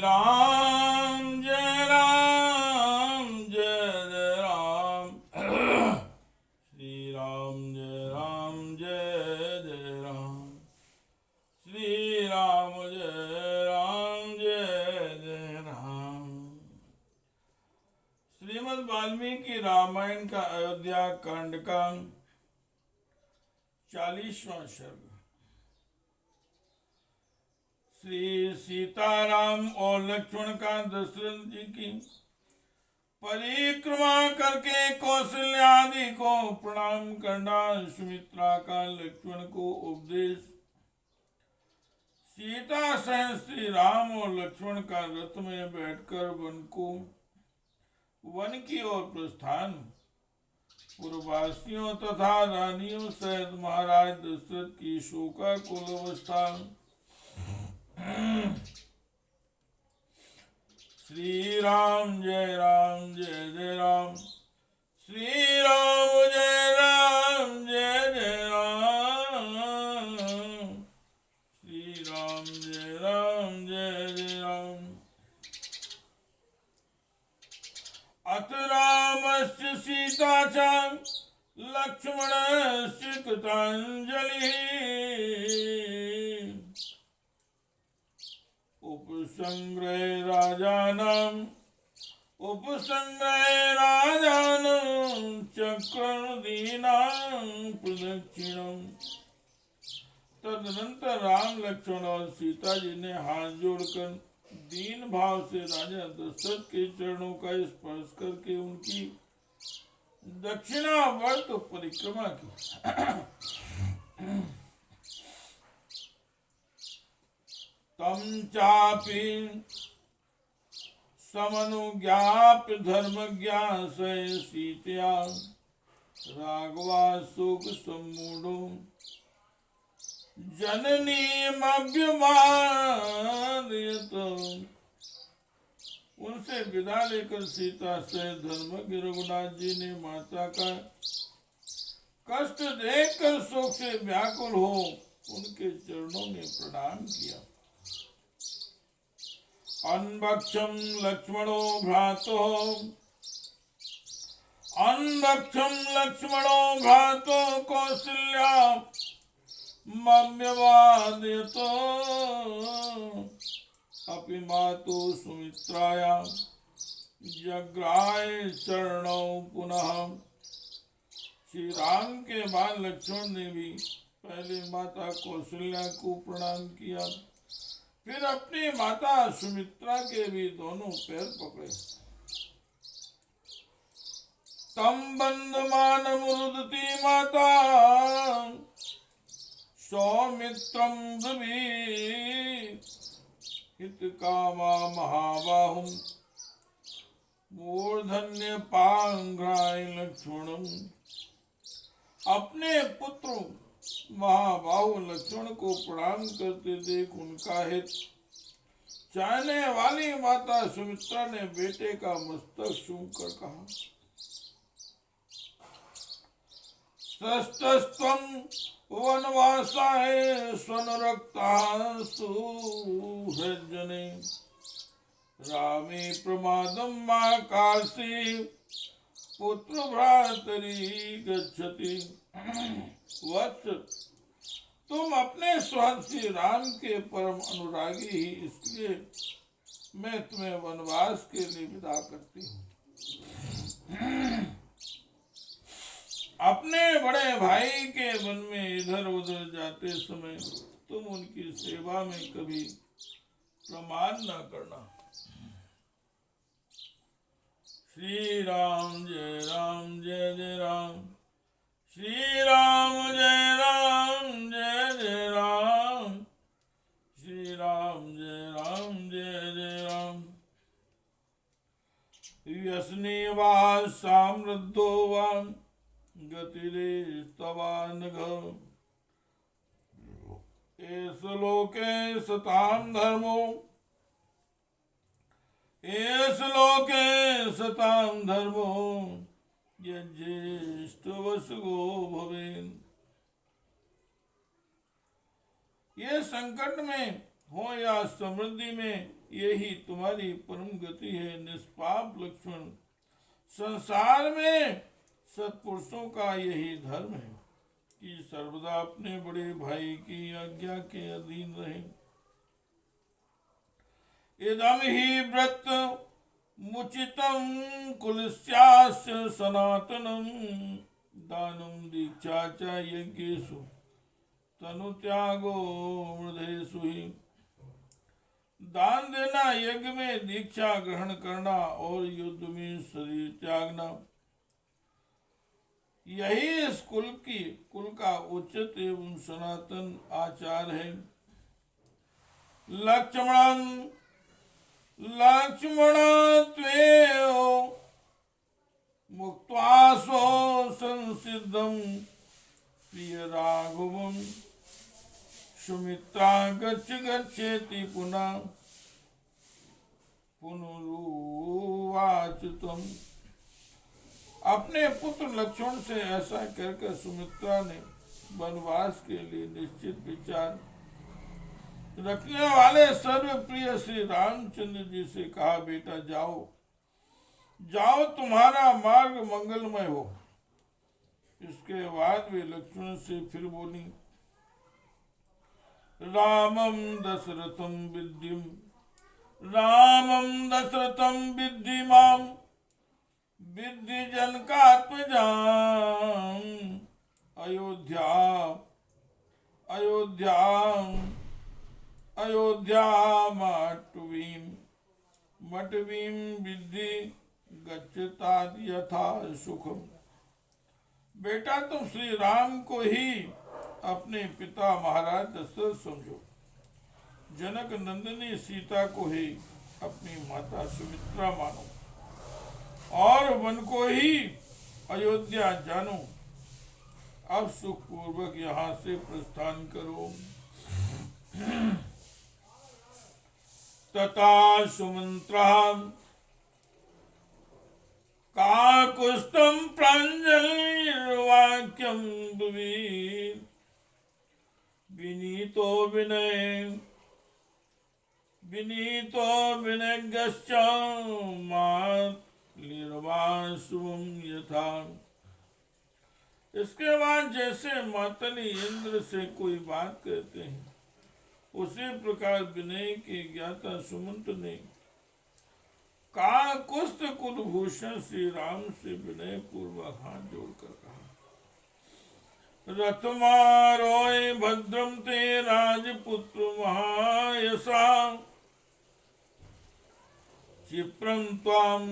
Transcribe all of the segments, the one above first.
राम जय राम जय जय राम श्री राम जय राम जय जय राम श्री राम जय राम जय जय राम। श्रीमद् वाल्मीकि रामायण का अयोध्या कांड का 40वां सर्ग। श्री सीताराम और लक्ष्मण का दशरथ जी की परिक्रमा करके कौशल्या आदि को प्रणाम करना। सुमित्रा का लक्ष्मण को उपदेश। सीता सह श्री राम और लक्ष्मण का रथ में बैठकर वन की ओर प्रस्थान। पूर्ववासियों तथा रानियों सहित महाराज दशरथ की शोकाकुल अवस्था। श्री राम जय राम जय जय राम श्री राम जय राम जय जय राम श्री राम जय राम जय जय राम। अथ रामस्य सीता च लक्ष्मणस्य कृताञ्जलिः। उपसंग्रहे राजानं चक्रदीनां प्रदक्षिणम्। तदनंतर राम लक्ष्मण और सीता जी ने हाथ जोड़कर दीन भाव से राजा दशरथ के चरणों का स्पर्श करके उनकी दक्षिणावर्त परिक्रमा की। तम चापि समनुज्ञाप्य धर्मज्ञा स सीतया राघवा शोक सम्मूढ़ो जननीमभ्यवादयत। उनसे विदा लेकर सीता से धर्मज्ञ रघुनाथ जी ने माता का कष्ट देखकर शोक से व्याकुल हो उनके चरणों में प्रणाम किया। अन्वक्षं लक्ष्मणो भ्रातो कौसल्या मम्यवादयतो। अपि मातु सुमित्राया जग्राय शरणौ पुनः। श्री राम के बाद लक्ष्मण ने भी पहले माता कौशल्या को प्रणाम किया, फिर अपनी माता सुमित्रा के भी दोनों पैर पकड़े। तम बंधमानमुरुदती माता सौमित्रं ब्रवीत हितकामा महाबाहुं मूर्धन्य पांघ्राय लक्ष्मणम्। अपने पुत्र महाबाहु लक्ष्मण को प्रणाम करते देख उनका हित चाहने वाली माता सुमित्रा ने बेटे का मस्तक छूकर कर कहा, सस्तस्त्वं वनवासाय स्वनुरक्ता सुहृजने रामे प्रमादं मा काशी पुत्र भ्रातरी गच्छति। वत्स, तुम अपने स्वार्थ श्री राम के परम अनुरागी ही, इसलिए मैं तुम्हें वनवास के लिए विदा करती हूँ। अपने बड़े भाई के वन में इधर उधर जाते समय तुम उनकी सेवा में कभी प्रमाद न करना। श्री राम जय जय राम श्री राम जय जय राम श्री राम जय जय राम। व्यसनीवा सामृद्धो वा गतिरेस्तवा नघ। एष लोके सतां धर्मो ज्येष्ठवसुगो भवेन्। ये संकट में हो या समृद्धि में यही तुम्हारी परम गति है। निष्पाप लक्ष्मण, संसार में सत्पुरुषों का यही धर्म है कि सर्वदा अपने बड़े भाई की आज्ञा के अधीन रहे। इदम ही व्रत मुचितम कुलस्यास्य सनातनम दानम दीक्षा च यज्ञेषु तनु त्यागो मृधेषु ही। दान देना, यज्ञ में दीक्षा ग्रहण करना और युद्ध में शरीर त्यागना, यही इस कुल का उचित एवं सनातन आचार है। लक्ष्मण त्वेयो मुक्त्वा स्व संसिद्धं प्रिय राघवं सुमित्रा गच्छेति पुनः पुनरुवाच तुम। अपने पुत्र लक्ष्मण से ऐसा कहकर सुमित्रा ने वनवास के लिए निश्चित विचार रखने वाले सर्वप्रिय श्री रामचंद्र जी से कहा, बेटा जाओ जाओ, तुम्हारा मार्ग मंगलमय हो। इसके बाद वे लक्ष्मण से फिर बोली, रामम दशरथम विद्धि माम विद्धि जनकात्मजाम अयोध्या मटवीं विद्धि गच्छताद यथा सुखम। बेटा तुम श्री राम को ही अपने पिता महाराज दशरथ समझो, जनक नंदिनी सीता को ही अपनी माता सुमित्रा मानो और वन को ही अयोध्या जानो। अब सुख पूर्वक यहाँ से प्रस्थान करो। तथा सुमंत्रा काकुस्तम प्राञ्जलिर्वाक्यं ब्रवीत् विनीतो विनयगश्च मातलिर्वाशुवं यथा। इसके बाद जैसे मातली इंद्र से कोई बात कहते हैं, उसी प्रकार विनय के ज्ञाता सुमंत ने काकुस्थ कुलभूषण श्री राम से विनय पूर्वक हाथ जोड़कर कहा, रथमारोय भद्रम ते राजपुत्र महायशा क्षिप्रं त्वां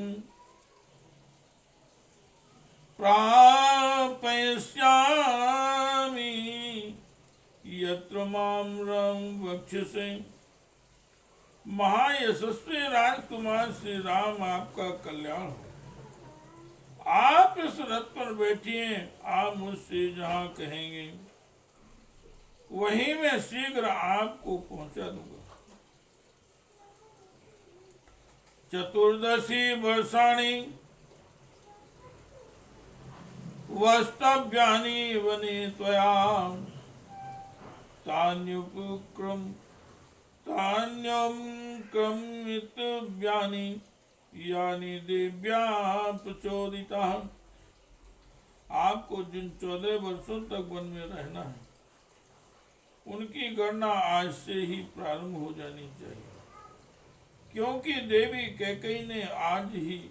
प्रापयिष्यामि यत्र मां वक्ष्यसे। महायशस्वी राजकुमार श्री राम, आपका कल्याण हो। आप इस रथ पर बैठिए, आप मुझसे जहाँ कहेंगे वहीं मैं शीघ्र आपको पहुंचा दूंगा। चतुर्दशी वर्षाणि वस्तव्यानि वने त्वया तान्यक्रमितव्यानि यानि देव्या प्रचोदिताः। आपको जिन 14 वर्षों तक वन में रहना है, उनकी गणना आज से ही प्रारंभ हो जानी चाहिए, क्योंकि देवी कैकेयी ने आज ही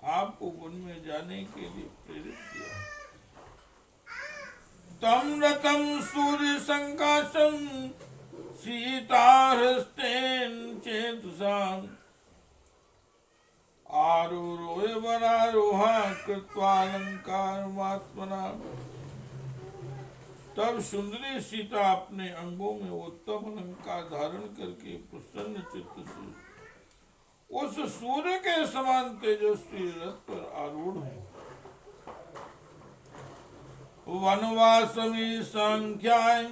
आपको वन में जाने के लिए प्रेरित किया। तम रथम सूर्य संकाशम सीताहस्तेन चेतसा आरूरोह वरारोहा कृत्वालंकारमात्मना। तब सुंदरी सीता अपने अंगों में उत्तम अलंकार धारण करके प्रसन्न चित्त से उस सूर्य के समान तेजस्वी रथ पर आरूढ़ है। वनवासमी संख्याय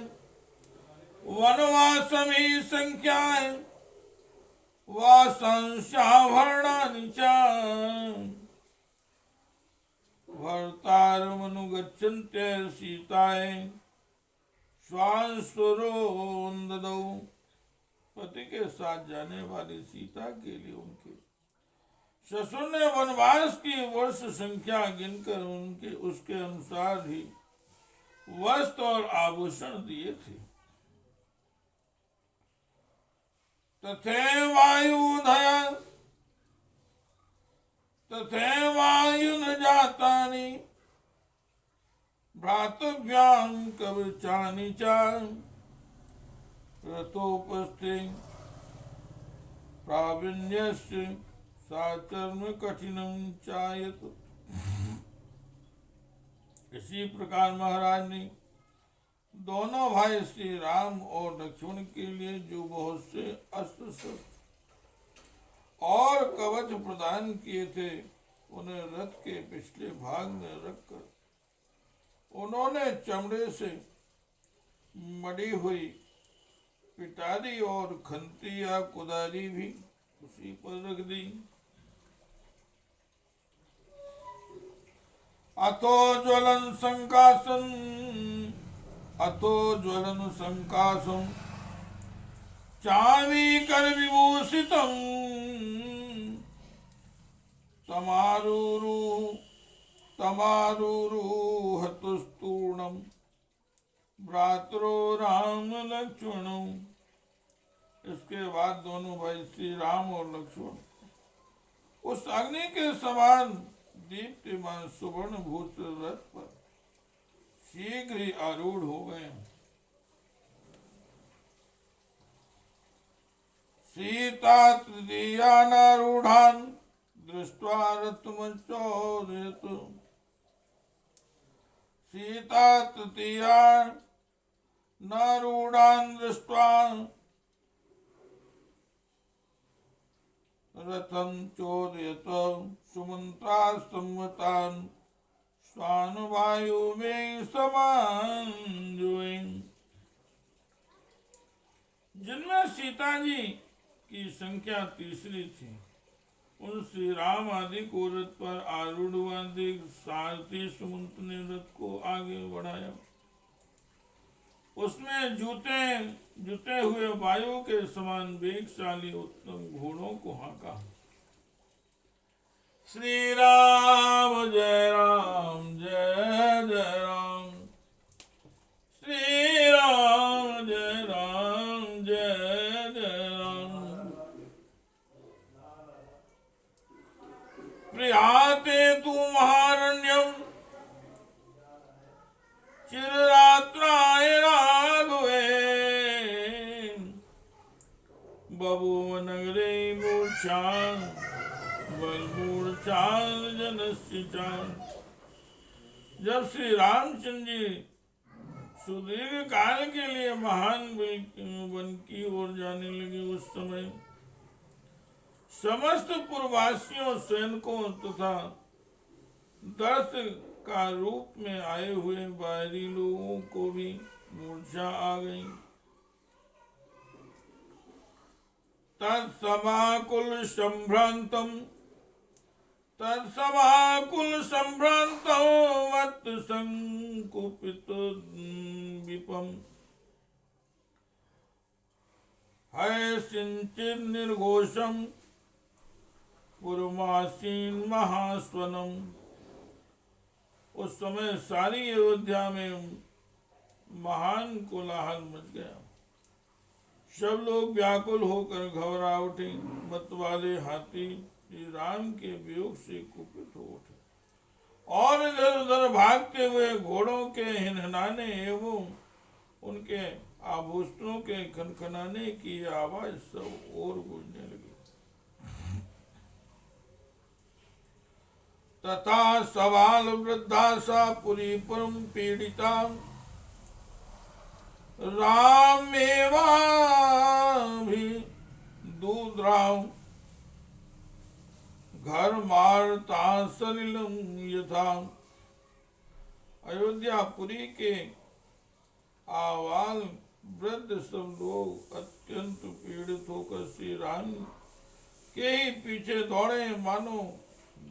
वासंस्याभरणानि च भर्तारमनुगच्छन्त्य सीताय स्वांस्वरोन्ददौ पति के साथ जाने वाली सीता के लिए उनके ससुर ने वनवास की वर्ष संख्या गिनकर उनके उसके अनुसार ही वस्त्र और आभूषण दिए थे। तथैवायुन जातानि भ्रातव्यां कवचानि च रथोपस्थे प्रावीण्यस्य साचर्म कठिनम चायत। इसी प्रकार महाराज ने दोनों भाई श्री राम और लक्ष्मण के लिए जो बहुत से अस्त्र शस्त्र और कवच प्रदान किए थे उन्हें रथ के पिछले भाग में रखकर उन्होंने चमड़े से मड़ी हुई पिटारी और खंती या कुदारी भी उसी पर रख दी। अतो ज्वलन संकासम चावी कर विभूषितम तमारुरु हतुस्तूर्णम भ्रातरो राम लक्ष्मण। इसके बाद दोनों भाई श्री राम और लक्ष्मण उस अग्नि के समान दीप्तिमान सुवर्ण भूषित रथ पर शीघ्र ही आरूढ़ हो गए। सीता तृतीयानारूढ़ान् दृष्ट्वा रथमचोदयत्। सीता तृतीयानारूढ़ान् दृष्ट्वा रथं चोदयत सुमन्त्रास्तम्भतान् स्वानुवायुवें समाञ्जुवें। जिनमें सीता जी की संख्या तीसरी थी उन श्री राम आदि को रथ पर आरूढ़ सारथी सुमंत ने रथ को आगे बढ़ाया। उसमें जुते हुए वायु के समान वेगशाली उत्तम घोड़ों को हांका। श्री राम जय राम जय जय राम, श्री राम जय राम जय जय राम। प्रियाते तु महारण्यम चिररात्राय राघवे बभूव नगरे मूर्छां बलमूर्छां जनस्य चां। जब श्री रामचंद्र जी सुदीर्घ काल के लिए महान वन की ओर जाने लगे उस समय समस्त पूर्ववासियों सैनिकों तथा दर्श का रूप में आए हुए बाहरी लोगों को भी मूर्छा आ गई। तत्समाकुल संभ्रांतं वत् संकुपित विपम हय सिंचित निर्घोषम पुरमासीन महास्वनम। उस समय सारी अयोध्या में महान कोलाहल मच गया। सब लोग व्याकुल होकर घबरा उठे। मतवाले हाथी श्री राम के वियोग से कुपित हो उठे और इधर उधर भागते हुए घोड़ों के हिनहिनाने एवं उनके आभूषणों के खनखनाने की आवाज सब और गूंजने लगी। तथा सवाल वृद्धा सा पुरी परम पीड़िता रामेवाभि दूद्राव घर मारता सलिलम यथा। अयोध्यापुरी के आवाल वृद्ध सब लोग अत्यंत पीड़ित होकर श्री राम के ही पीछे दौड़े मानो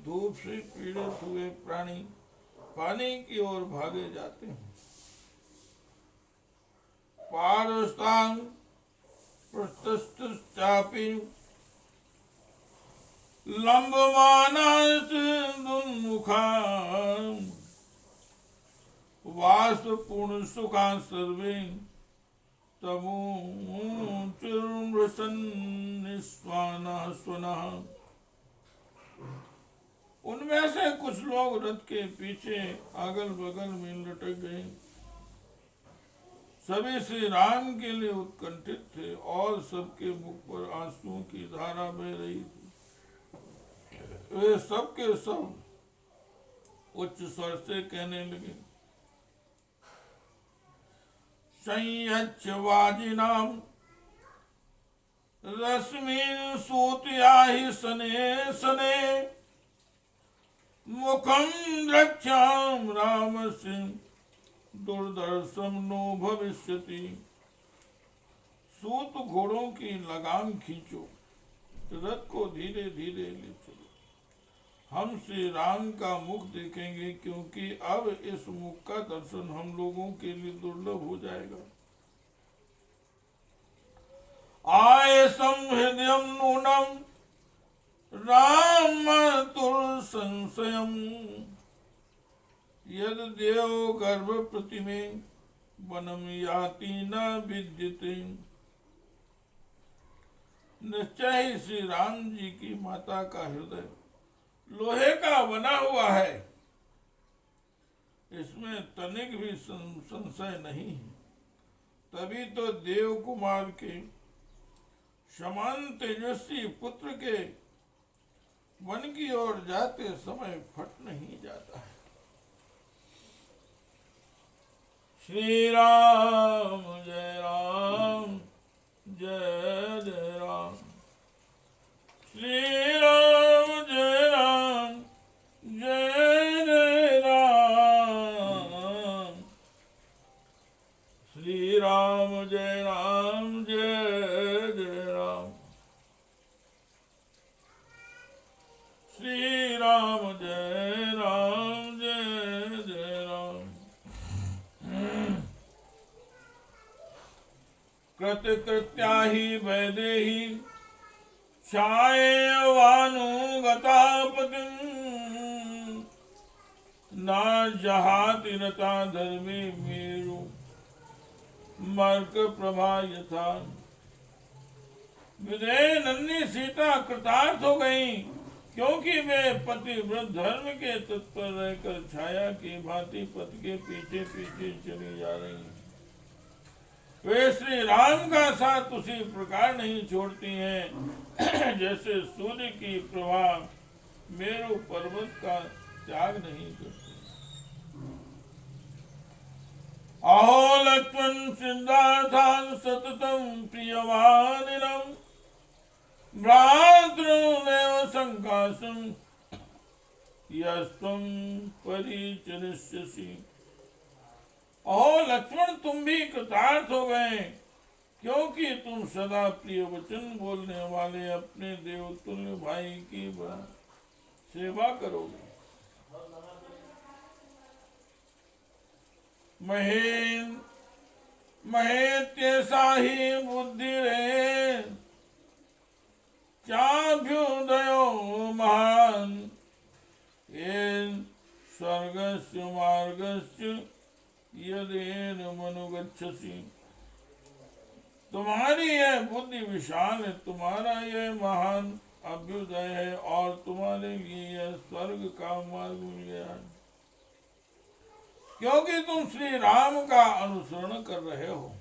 धूप से पीड़ित हुए प्राणी पानी की ओर भागे जाते हैं। पारस्तां प्रतस्तश्चापि लंबमानास्तुन्मुखा वासपूर्ण सुखा सर्वे तमुचुर्मृषन्निस्वानः। उनमें से कुछ लोग रथ के पीछे अगल बगल में लटक गए। सभी श्री राम के लिए उत्कंठित थे और सबके मुख पर आंसुओं की धारा बह रही थी। वे सब के सब उच्च स्वर से कहने लगे, संयच्छवाजिनाम रश्मिन सूतयाहि सने सने मुखम द्रक्ष्याम रामस्य दुर्दर्शम नो भविष्यति। सूत घोड़ों की लगाम खींचो, रथ को धीरे धीरे ले चलो, हम श्री राम का मुख देखेंगे, क्योंकि अब इस मुख का दर्शन हम लोगों के लिए दुर्लभ हो जाएगा। आय संहृदयम नूनम राम संशयम यद देव गर्भ प्रतिमे वनम याति न विद्यते। निश्चय ही श्री राम जी की माता का हृदय लोहे का बना हुआ है, इसमें तनिक भी संशय नहीं है। तभी तो देव कुमार के समान तेजस्वी पुत्र के वन की ओर जाते समय फट नहीं जाता है। श्री राम जय राम जय जय राम। श्री राम जय राम जय जय राम। श्री राम जय राम जय जय राम। श्री राम जय राम जय जय राम। कृतकृत्या हि वैदेही छायवानुगतापतिं न जहाति नता धर्मे मेरु मर्क प्रभा यथा। विदेह नन्ही सीता कृतार्थ हो गई, क्योंकि वे पतिव्रत धर्म के तत्पर रहकर छाया की भांति पति के पीछे पीछे चली जा रही हैं। वे श्री राम का साथ उसी प्रकार नहीं छोड़ती हैं जैसे सूर्य की प्रभा मेरु पर्वत का त्याग नहीं करती। अहो लक्ष्मण सिद्धार्थान सततम प्रियवानिनम भ्रातृमेव संकासम यस्तम परिचरिष्यसि। अहो लक्ष्मण, तुम भी कृतार्थ हो गए, क्योंकि तुम सदा प्रिय वचन बोलने वाले अपने देवतुल्य भाई की सेवा करोगे। महेत्यसा ही बुद्धि रे चाभ्युदयो महान ये स्वर्गस्य मार्गस्य यदेन मनुगच्छसि। तुम्हारी यह बुद्धि विशाल है, तुम्हारा यह महान अभ्युदय है और तुम्हारे लिए यह स्वर्ग का मार्ग मिल गया है, क्योंकि तुम श्री राम का अनुसरण कर रहे हो।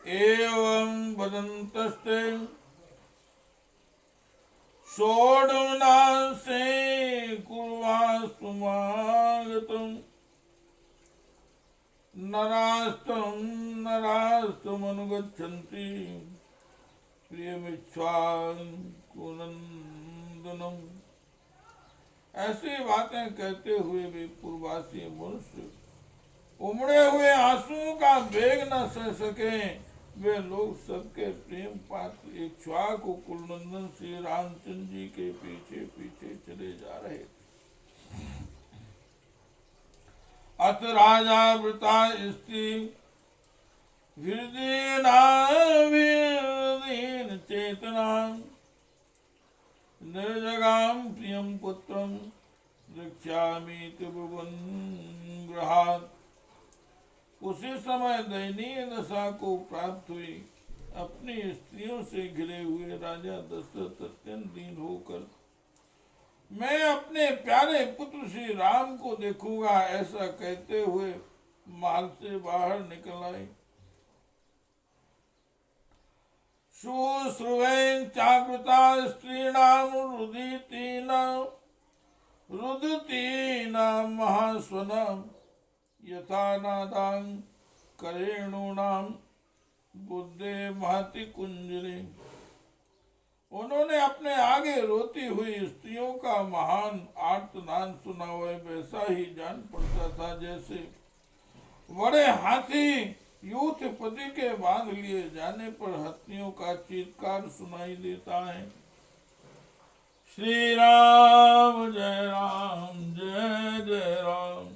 एवं वदन्तस्ते षोडशनासे कुर्वास्तुमागतम् नरास्तमनुगच्छन्ति प्रियमिच्छाकुनन्दनम्। ऐसी बातें कहते हुए भी पूर्वासी मनुष्य उमड़े हुए आंसुओं का वेग न सह सके। वे लोग सबके प्रेम पात्र इक्ष्वाकु कुलनंदन श्री रामचंद्र जी के पीछे पीछे चले जा रहे थे। अत राजा वृता स्त्री हृदयनाभिर्दीन चेतना निर्जगाम प्रियम पुत्रम रक्षामि त्रिभुवन ग्रहात्। उसी समय दयनीय दशा को प्राप्त हुई। अपनी स्त्रियों से घिरे हुए राजा दशरथ अत्यंत दीन होकर मैं अपने प्यारे पुत्र श्री राम को देखूंगा ऐसा कहते हुए महल से बाहर निकल आए। शुश्रुवें चाकृता स्त्रीणाम रुदितीनां महास्वनम यथा नादां करेणूनां बुद्धे महति कुंजली। उन्होंने अपने आगे रोती हुई स्त्रियों का महान आर्तनाद सुना हुआ वैसा ही जान पड़ता था जैसे बड़े हाथी यूथपति के बांध लिए जाने पर हत्तियों का चीत्कार सुनाई देता है। श्री राम जय जय राम,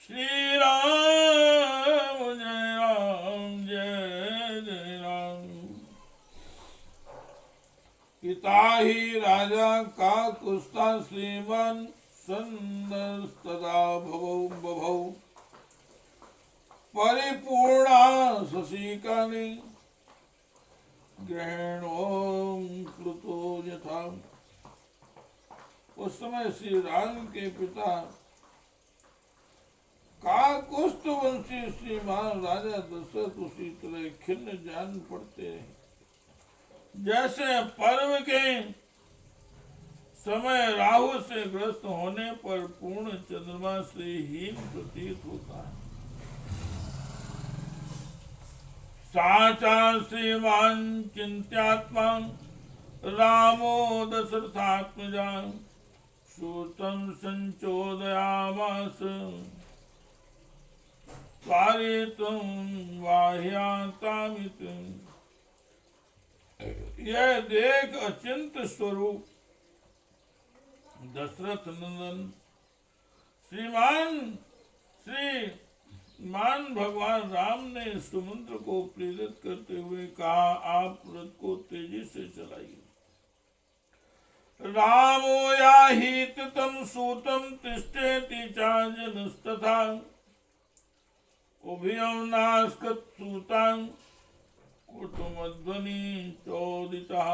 श्री राम जय जय राम। पिता ही राजा का कुस्ता श्रीमान संदस्तदा बभौ परिपूर्णा शशिकानि ग्रहणों कृतो यथा। उस समय श्री राम के पिता काकुस्थ वंशी श्रीमान राजा दशरथ उसी तरह खिन्न जान पड़ते हैं जैसे पर्व के समय राहु से ग्रस्त होने पर पूर्ण चंद्रमा से हीन प्रतीत होता है। साचा श्रीमान चिंत्यात्मा रामो दशरथात्मजा श्रुतं संचोदयामास पारितुं वाह्यातामित। यह देख अचिंत स्वरूप दशरथ नंदन श्रीमान भगवान राम ने सुमंत्र को प्रेरित करते हुए कहा आप रथ को तेजी से चलाइए। रामो याहितम सूतम तिष्ठेति चाजनस्तथा उभयं नास्कत सूतां कुटुमध्वनि चोदितः।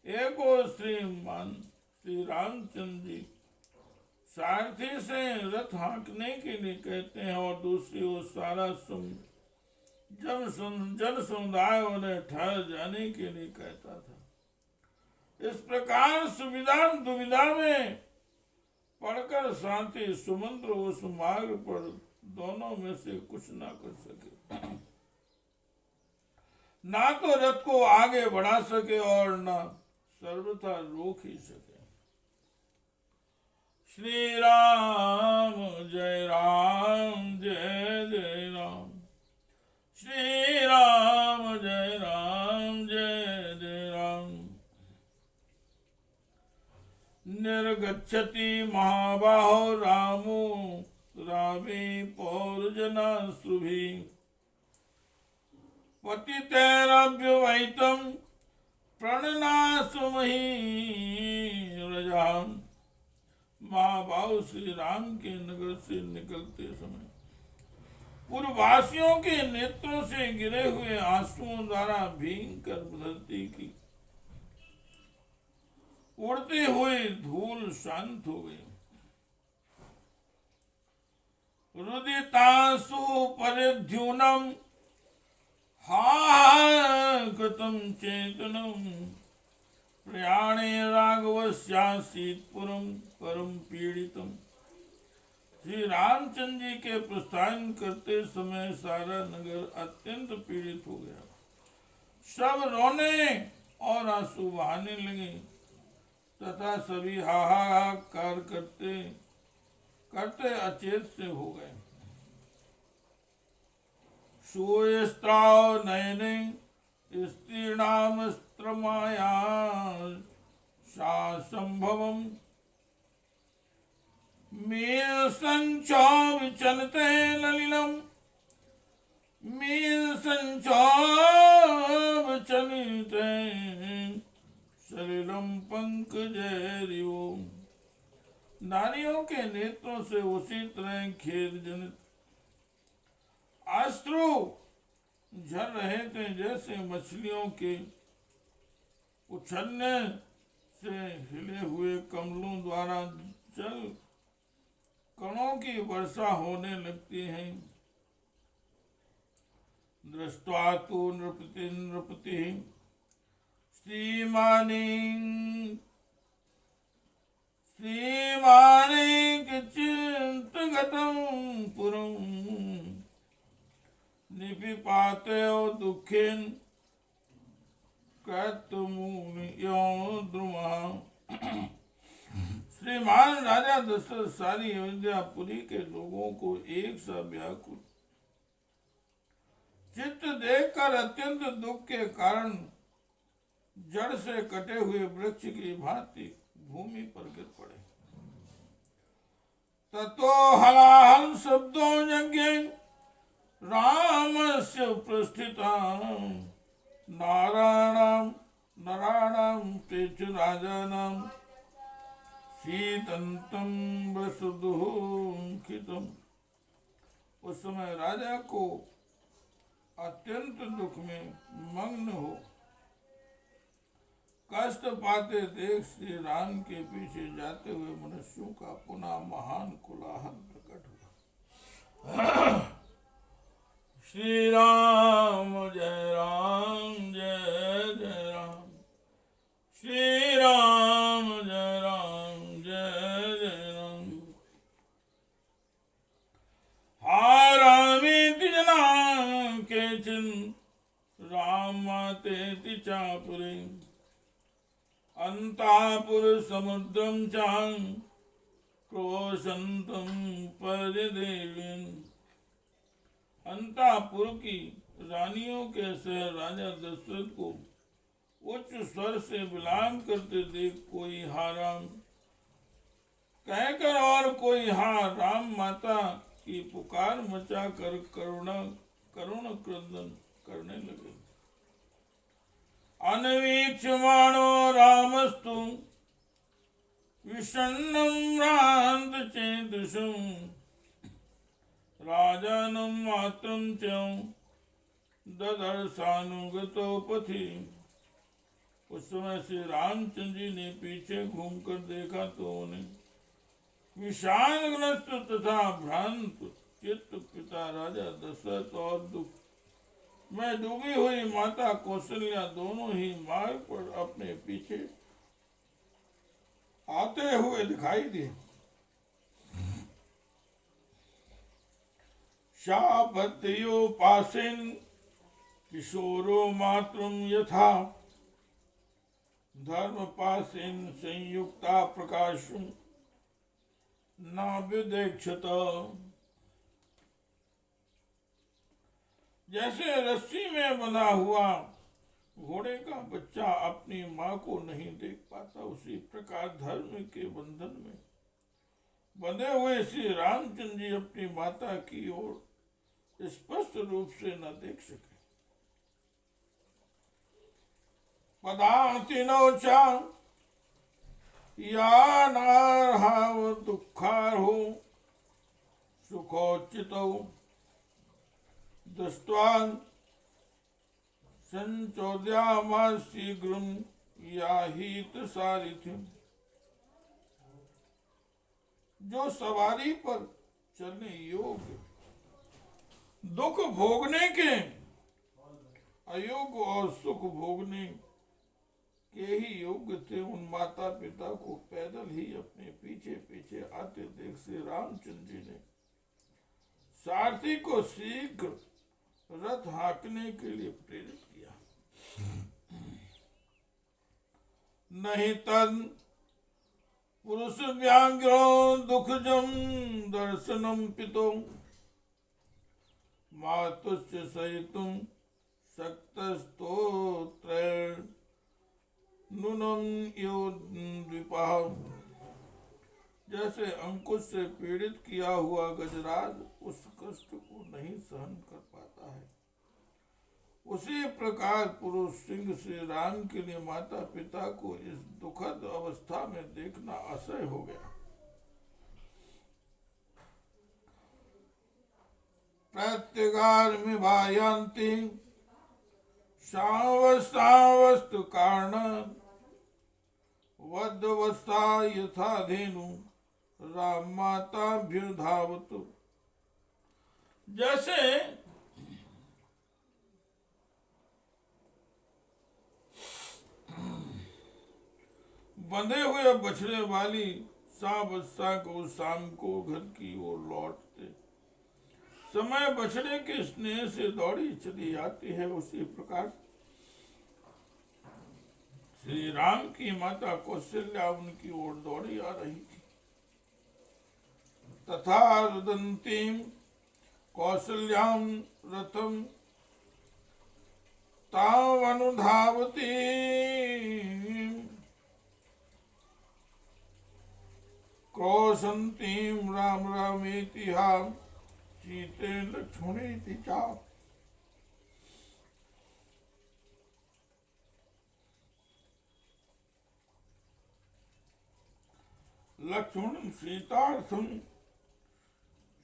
एको श्रीमान श्री रामचंद्र जी सारथी से रथ हाँकने के लिए कहते हैं और दूसरी ओर सारा जन समुदाय उन्हें ठहर जाने के लिए कहता था। इस प्रकार सुविधा दुविधा में पढ़कर शांति सुमंत्र उस मार्ग पर दोनों में से कुछ ना कर सके, ना तो रथ को आगे बढ़ा सके और ना सर्वथा रोक ही सके। श्री राम जय जय राम, श्री राम जय जय राम। निर्गच्छति महाबाहो रामो रामे पौरजनाश्रुभिः पतितैरव्यवहितं प्रणनासुमहीरजाम्। महाबाहु श्री राम के नगर से निकलते समय पूर्ववासियों के नेत्रों से गिरे हुए आंसुओं द्वारा भींकर धरती की उड़ती हुई धूल शांत हो गई। रुदितांसु परिद्युनम कृतं चेतनम प्रयाणे राघवस्यासीत् पुरं परम पीड़ितम। श्री रामचंद्र जी के प्रस्थान करते समय सारा नगर अत्यंत पीड़ित हो गया। सब रोने और आंसू बहाने लगे तथा सभी हाहाकार करते करते अचेत से हो गए। शूयस्त्राव नयने स्त्रीणाम स्त्रमाया संभवम मे संचो विचलते नलिनम मीन संचोब चलिते शरीरम पंकजरियो। नारियों के नेत्रों से उसी तरह खेद जनित अश्रु झर रहे थे जैसे मछलियों के उछलने से हिले हुए कमलों द्वारा जल कणों की वर्षा होने लगती है। दृष्ट्वा तु नृपति श्रीमाने चिंतगतं पुरं निपिपाते दुखेन श्रीमान राजा दशरथ सारी अयोध्यापुरी के लोगों को एक सा व्याकुल चित्त देखकर अत्यंत दुख के कारण जड़ से कटे हुए वृक्ष की भांति भूमि पर गिर पड़े। ततो हलाहल शब्दों यज्ञ रामस्य पृष्ठिता नारायणाम पेचु राजानाम शीतंतम वसुदुःखितम। उस समय राजा को अत्यंत दुख में मग्न हो कष्ट पाते देख श्री राम के पीछे जाते हुए मनुष्यों का पुनः महान कोलाहल प्रकट हुआ। श्री राम जय राम जय जय राम, श्री राम जय राम जय जय राम। हारामीति जना के चिन्ह राम माते चापुरे अंतापुर समुद्रम चांग क्रोशंतम परिदेवीन। अंतापुर की रानियों के शहर राजा दशरथ को उच्च स्वर से विलाप करते देख कोई हा राम कहकर और कोई हा राम माता की पुकार मचा कर करुण क्रंदन करने लगे। अनवीक्षमाणो रामस्तु विषण्णं भ्रांत चेतुषं राजानं मात्रं च ददर्शानुगतो पथि। उस समय से रामचंद्र जी ने पीछे घूमकर देखा तो उन्हें विषादग्रस्त तथा भ्रांत चित्त पिता राजा दशरथ और दुख मैं डूबी हुई माता कौशल्या दोनों ही मार्ग पर अपने पीछे आते हुए दिखाई दिए। शापत्यो पासिन किशोरो मातृम यथा धर्म पासिन संयुक्ता प्रकाशुम न विदेक्षत। जैसे रस्सी में बंधा हुआ घोड़े का बच्चा अपनी माँ को नहीं देख पाता, उसी प्रकार धर्म के बंधन में बंधे हुए श्री रामचंद्र जी अपनी माता की ओर स्पष्ट रूप से न देख सके। पदार्थिनो च या नार्हाव दुःखार्हो सुखोचितो दृष्ट्वा संचोदयामास शीघ्रं याहीत सारिथिम्। जो सवारी पर चलने योग्य दुख भोगने के अयोग्य और सुख भोगने के ही योग्य थे, उन माता पिता को पैदल ही अपने पीछे पीछे आते देख श्री रामचंद्र जी ने सारथी को शीघ्र रथ हाँकने के लिए प्रेरित किया। नहीं तन पुरुष व्याघ्रो दुखजम दर्शनम पितो मातुश्च सहितुम शक्तस्तोत्र नुनम यो द्विपा। जैसे अंकुश से पीड़ित किया हुआ गजराज उस कष्ट को नहीं सहन कर पाता है, उसी प्रकार पुरुष सिंह श्री राम के लिए माता पिता को इस दुखद अवस्था में देखना असह्य हो गया। प्रत्यगार्मिभायान्ति सावस्तु कारण वद्वस्था यथा धेनु राम माताभ्यो धावतु। जैसे बंधे हुए बछड़े वाली सावस्था को शाम को घर की ओर लौटते समय बछड़े के स्नेह से दौड़ी चली आती है, उसी प्रकार श्री राम की माता कौशल्या उनकी ओर दौड़ी आ रही थी। तथा रुदंतीं कौशल्यां रथम तावनुधावती क्रौशन्तीं राम रामेति सीते लक्ष्मणेति च। लक्ष्मण सीतार्थम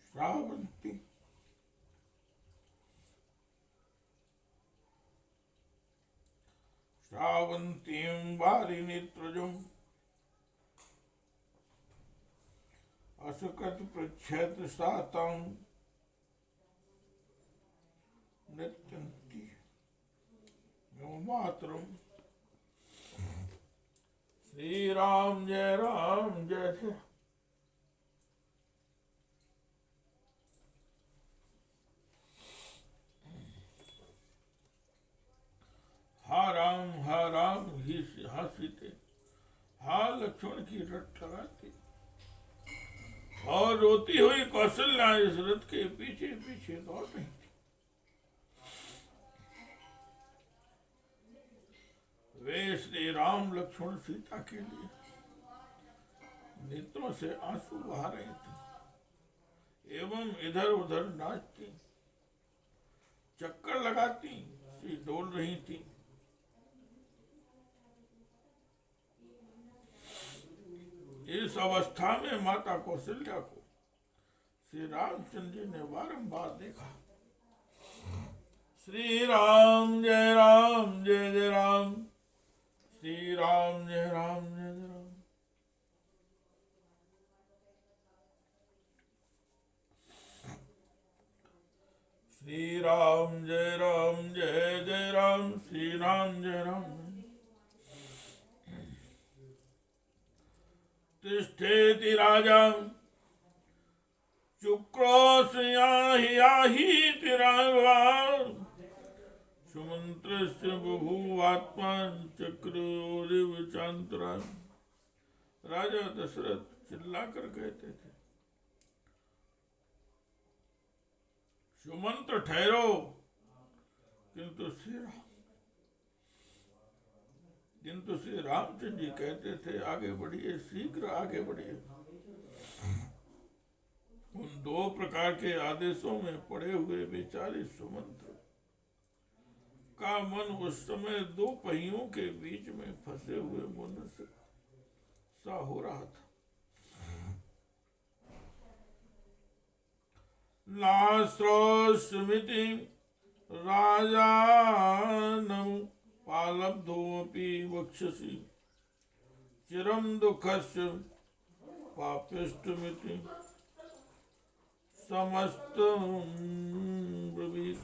श्रावन्ति। श्रावन्तीं वारिनेत्रजम् असकत प्रच्छेद सातां नृत्यन्ति मातरम्। श्री राम जय जय। हा राम ही हा सीते, हा लक्ष्मण की रट लगाती और रोती हुई कौशल्या इस रथ के पीछे पीछे दौड़ रही थी। वे श्री राम लक्ष्मण सीता के लिए नेत्रों से आंसू बहा रही थी एवं इधर उधर नाचती, चक्कर लगाती सी डोल रही थी। इस अवस्था में माता कौशल्या को श्री रामचंद्र जी ने बारंबार देखा। श्री राम जय जय राम, श्री राम जय राम। श्री राम जय जय राम, श्री राम जय राम। तिष्ठेति राजा चुक्रोशयाहीति राघवा सुमंत्रस्य बभूवात्मा चक्रोरिव चांतरा। राजा दशरथ चिल्लाकर कहते थे, सुमंत्र ठहरो, किंतु श्री रामचंद्र जी कहते थे आगे बढ़िए, शीघ्र आगे बढ़िए। उन दो प्रकार के आदेशों में पड़े हुए बेचारे सुमंत्र का मन उस समय दो पहियों के बीच में फंसे हुए मनुष्य सा हो रहा था। नास्रोस्मिति राजानम् पालब्धोऽपि वक्षसि चिरं दुःखस्य पापिष्टमिति समस्तं ब्रवीत।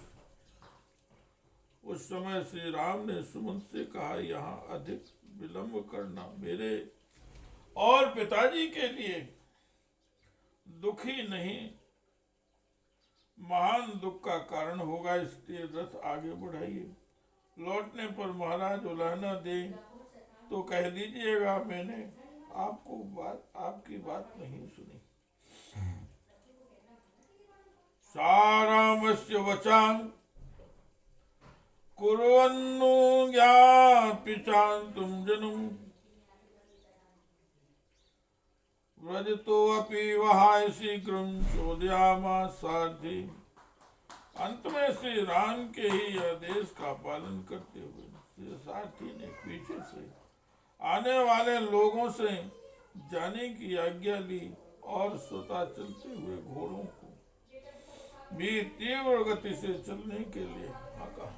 उस समय श्री राम ने सुमंत से कहा, यहाँ अधिक विलंब करना मेरे और पिताजी के लिए दुखी नहीं, महान दुख का कारण होगा, इसलिए रथ आगे बढ़ाइए। लौटने पर महाराज उलाहना दे तो कह दीजिएगा मैंने आपकी बात नहीं सुनी। सारामस्य वचां कुर्वन्नु ज्ञापिचान्तुं जनुं व्रजतोऽपि वहाय शीघ्रं चोदयामास सारथि अंत में श्री राम के ही आदेश का पालन करते हुए श्री सारथी ने पीछे से आने वाले लोगों से जाने की आज्ञा ली और स्वतः चलते हुए घोड़ों को भी तीव्र गति से चलने के लिए कहा।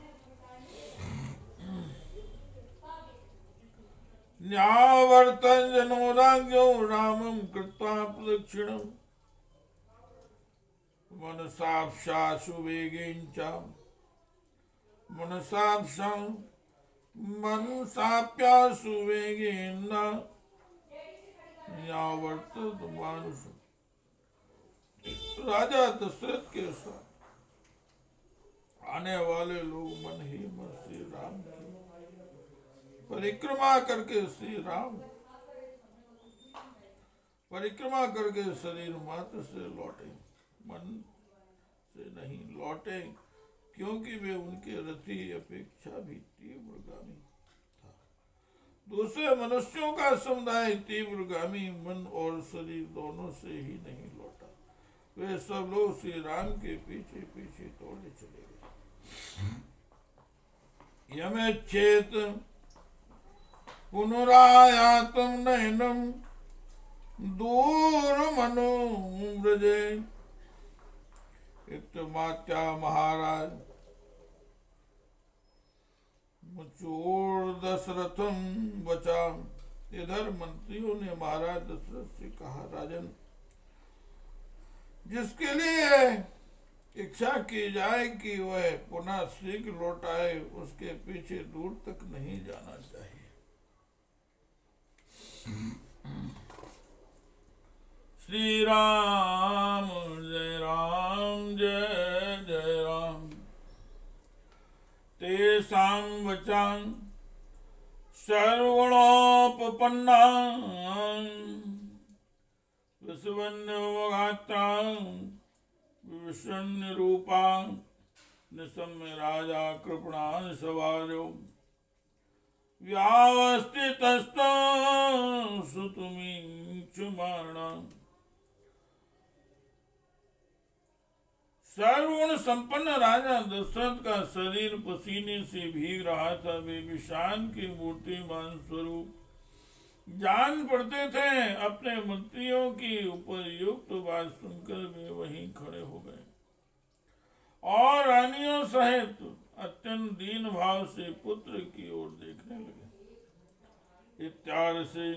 न्यावर्तन जनोराज्ञो रामं कृत्वा प्रदक्षिणम् मनसाप्सा सुवेगेन च मनसाप्या सुवेगेन न्यावर्तत मानुष। राजा दशरथ के साथ आने वाले लोग मन ही मन श्री राम की परिक्रमा करके परिक्रमा करके शरीर मात्र से लौटे, मन से नहीं लौटे, क्योंकि वे उनके रथी अपेक्षा भी तीव्रगामी था। दूसरे मनुष्यों का समुदाय तीव्रगामी मन और शरीर दोनों से ही नहीं लौटा। वे सब लोग श्री राम के पीछे पीछे दौड़े चले गए। यमेच्छेत पुनरायातम नयनम दूर मनो ब्रजे इत्तमात्या महाराज मुचोर दशरथम बचा। इधर मंत्रियों ने महाराज दशरथ से कहा, राजन, जिसके लिए इच्छा की जाए कि वह पुनः शीघ्र लौट आए, उसके पीछे दूर तक नहीं जाना चाहिए। श्री राम जय जय जय राम। तेषां वचां सर्वगुणोपपन्ना विश्वन्यवगात्रां विष्णुरूपां निशम्य राजा कृपणां सवारो व्यावस्थितस्तो सुतुमीक्षुमाणाम्। सर्वगुण संपन्न राजा दशरथ का शरीर पसीने से भीग रहा था। वे विषाण की मूर्तिमान स्वरूप जान पड़ते थे। अपने मंत्रियों की उपयुक्त बात सुनकर वे वहीं खड़े हो गए और रानियों सहित अत्यंत दीन भाव से पुत्र की ओर देखने लगे। इत्यादि से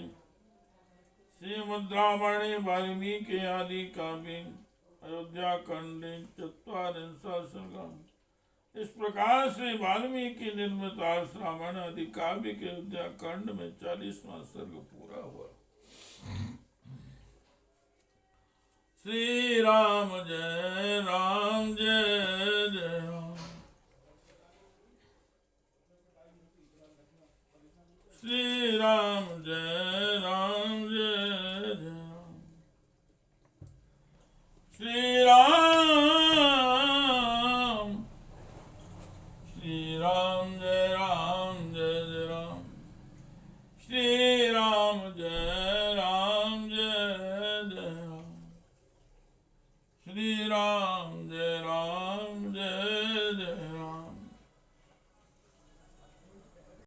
श्रीमद् रामायणे वाल्मीकि आदि काव्ये अयोध्या कांड 44 सर्ग। इस प्रकार से वाल्मीकि निर्मित रामायण आदि काव्य के अयोध्या कांड में 40वां सर्ग पूरा हुआ। श्री राम जय जय राम। श्री राम जय जय राम। श्री राम